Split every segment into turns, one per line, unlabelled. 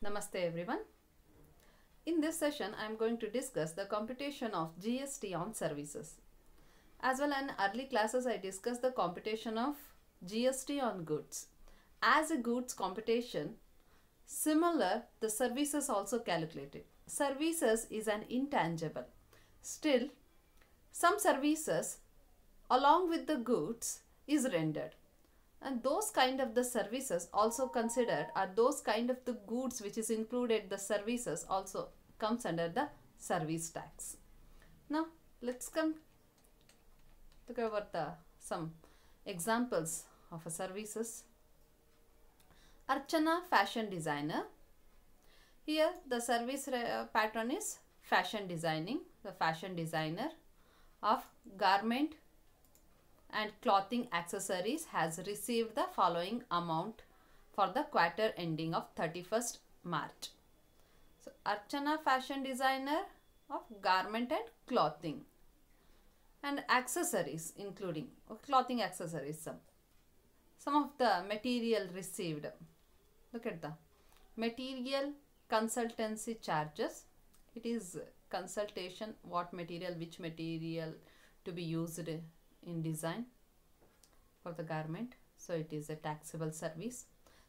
Namaste everyone. In this session, I am going to discuss the computation of GST on services. As well, in early classes, I discussed the computation of GST on goods. As a goods computation, similar, the services also calculated. Services is an intangible. Still, some services along with the goods is rendered. And those kind of the services also considered are those kind of the goods which is included the services also comes under the service tax. Now let's come to cover some examples of a services. Archana fashion designer. Here the service pattern is fashion designing, the fashion designer of garment and clothing accessories has received the following amount for the quarter ending of 31st March. So, Archana fashion designer of garment and clothing and accessories including clothing accessories. Some of the material received. Look at the material consultancy charges. It is consultation, what material, which material to be used in design for the garment, so it is a taxable service.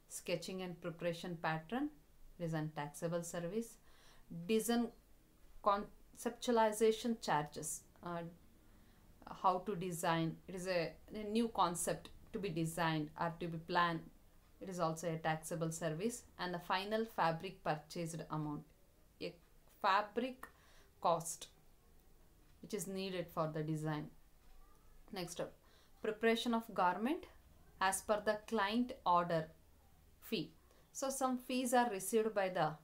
Sketching and preparation pattern, it is a taxable service. Design conceptualization charges, how to design, it is a new concept to be designed or to be planned, it is also a taxable service. And the final fabric purchased amount, a fabric cost which is needed for the design. Next up, preparation of garment as per the client order fee. So some fees are received by the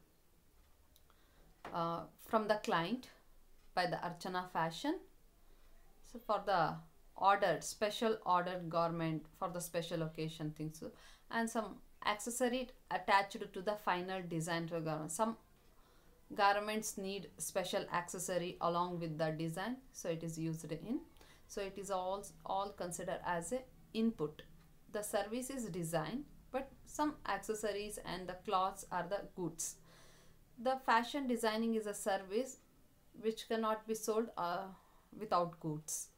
from the client by the Archana fashion. So for the ordered, special ordered garment for the special occasion things, so, and some accessory attached to the final design to the garment. Some garments need special accessory along with the design, so it is used in. So it is all considered as a input. The service is design, but some accessories and the cloths are the goods. The fashion designing is a service which cannot be sold without goods.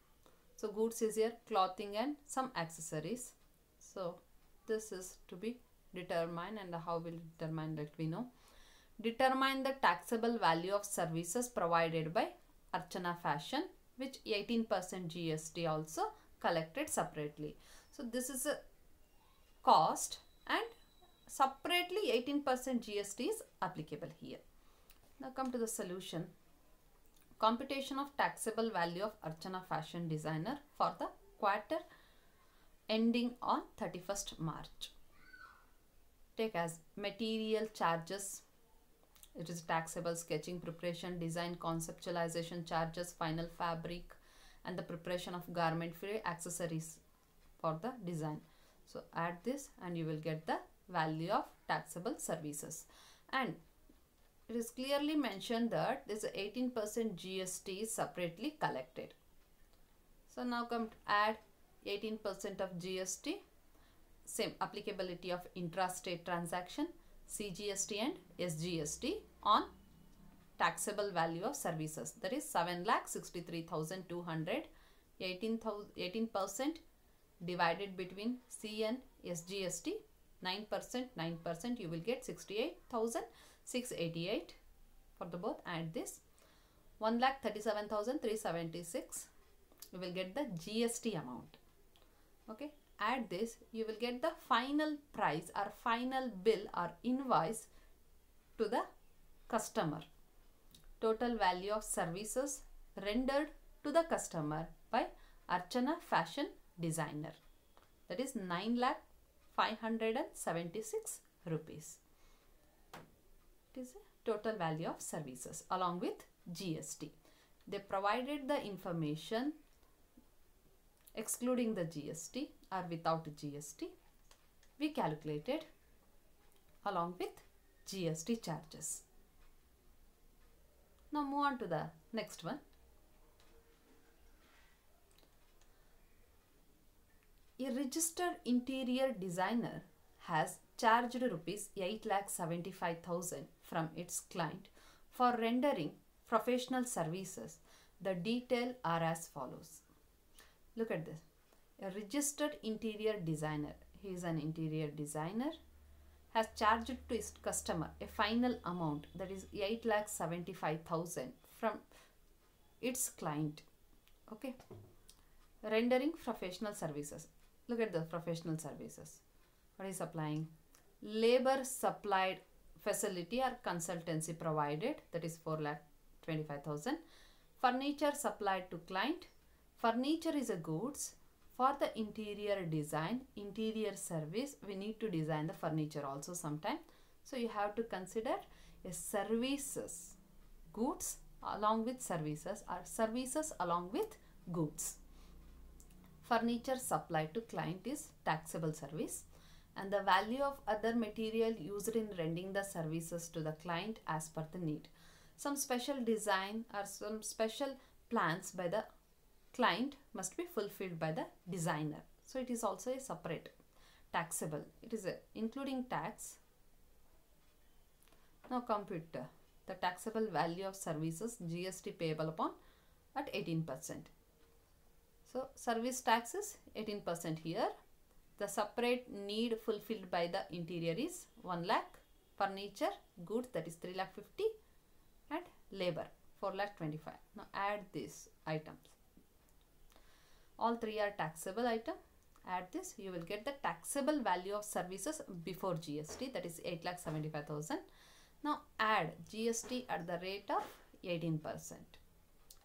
So goods is here clothing and some accessories. So this is to be determined, and how will determine, let me know. Determine the taxable value of services provided by Archana fashion, which 18% GST also collected separately. So this is a cost and separately 18% GST is applicable here. Now come to the solution. Computation of taxable value of Archana fashion designer for the quarter ending on 31st March. Take as material charges, it is taxable. Sketching, preparation, design, conceptualization charges, final fabric, and the preparation of garment free accessories for the design. So add this and you will get the value of taxable services. And it is clearly mentioned that this 18% GST is separately collected. So now come to add 18% of GST, same applicability of intrastate transaction, CGST and SGST on taxable value of services, that is 7,63,200. 18% divided between C and SGST, 9%, you will get 68,688 for the both. Add this 1,37,376, you will get the GST amount. Okay, add this, you will get the final price or final bill or invoice to the customer. Total value of services rendered to the customer by Archana fashion designer, that is 9,576 rupees. It is a total value of services along with GST. They provided the information excluding the GST or without GST. We calculated along with GST charges. Now move on to the next one. A registered interior designer has charged rupees 8,75,000 from its client for rendering professional services. The detail are as follows. Look at this. A registered interior designer, he is an interior designer, has charged to his customer a final amount, that is 8,75,000 from its client. Okay. Rendering professional services. Look at the professional services. What is supplying? Labor supplied facility or consultancy provided, that is 4,25,000. Furniture supplied to client. Furniture is a goods. For the interior design, interior service, we need to design the furniture also sometime. So you have to consider a services, goods along with services, or services along with goods. Furniture supplied to client is taxable service, and the value of other material used in rendering the services to the client as per the need. Some special design or some special plans by the client must be fulfilled by the designer. So it is also a separate taxable. It is including tax. Now compute the taxable value of services GST payable upon at 18%. So service tax is 18% here. The separate need fulfilled by the interior is 1 lakh, furniture, goods, that is 3,50,000, and labor 4,25,000. Now add these items. All three are taxable item. Add this, you will get the taxable value of services before GST, that is 8,75,000. Now add GST at the rate of 18%.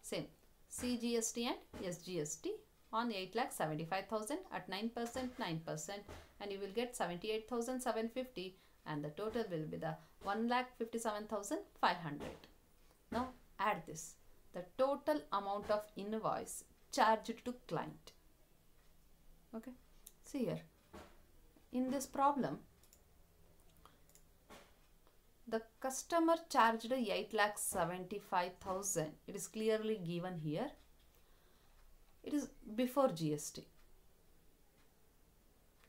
Same CGST and SGST on 8,75,000 at 9%, 9%, and you will get 78,750, and the total will be the 1,57,500. Now add this, the total amount of invoice charged to client. Okay, see here in this problem, the customer charged 8,75,000. It is clearly given here. It is before GST.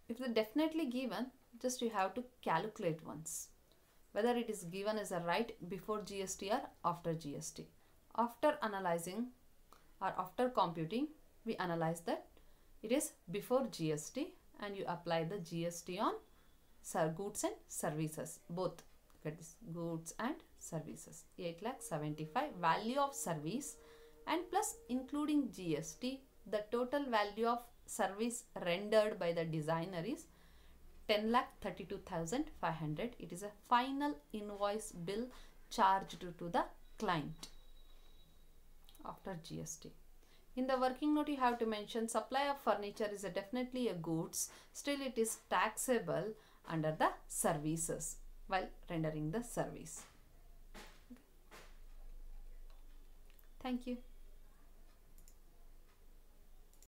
If it is definitely given, just you have to calculate once whether it is given as a right before GST or after GST. After analyzing or after computing, we analyze that it is before GST, and you apply the GST on goods and services, both. Look at this, goods and services, 8,75,000 value of service, and plus including GST, the total value of service rendered by the designer is 10,32,500. It is a final invoice bill charged to the client after GST. In the working note, you have to mention supply of furniture is definitely a goods, still it is taxable under the services while rendering the service. Thank you.